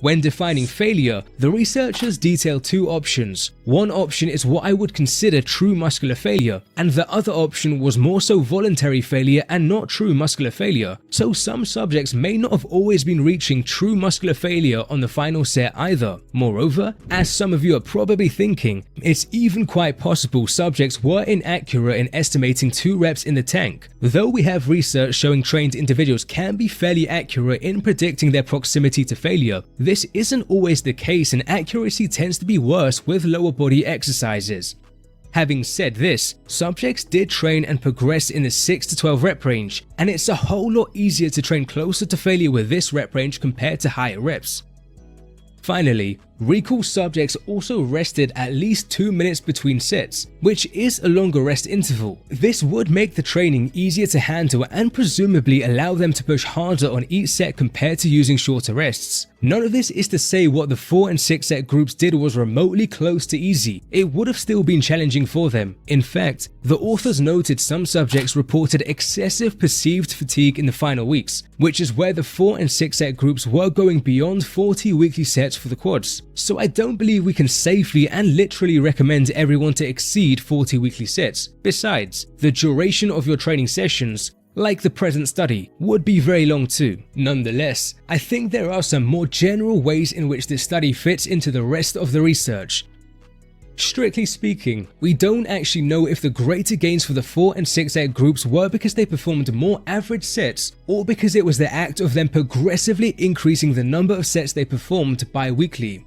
When defining failure, the researchers detail two options. One option is what I would consider true muscular failure, and the other option was more so voluntary failure and not true muscular failure. So some subjects may not have always been reaching true muscular failure on the final set either. Moreover, as some of you are probably thinking, it's even quite possible subjects were inaccurate in estimating 2 reps in the tank. Though we have research showing trained individuals can be fairly accurate in predicting their proximity to failure, this isn't always the case, and accuracy tends to be worse with lower body exercises. Having said this, subjects did train and progress in the 6 to 12 rep range, and it's a whole lot easier to train closer to failure with this rep range compared to higher reps. Finally, recall subjects also rested at least 2 minutes between sets, which is a longer rest interval. This would make the training easier to handle and presumably allow them to push harder on each set compared to using shorter rests. None of this is to say what the 4 and 6 set groups did was remotely close to easy. It would have still been challenging for them. In fact, the authors noted some subjects reported excessive perceived fatigue in the final weeks, which is where the 4 and 6 set groups were going beyond 40 weekly sets for the quads. So I don't believe we can safely and literally recommend everyone to exceed 40 weekly sets. Besides, the duration of your training sessions, like the present study, would be very long too. Nonetheless, I think there are some more general ways in which this study fits into the rest of the research. Strictly speaking, we don't actually know if the greater gains for the 4 and 6 set groups were because they performed more average sets or because it was the act of them progressively increasing the number of sets they performed bi-weekly.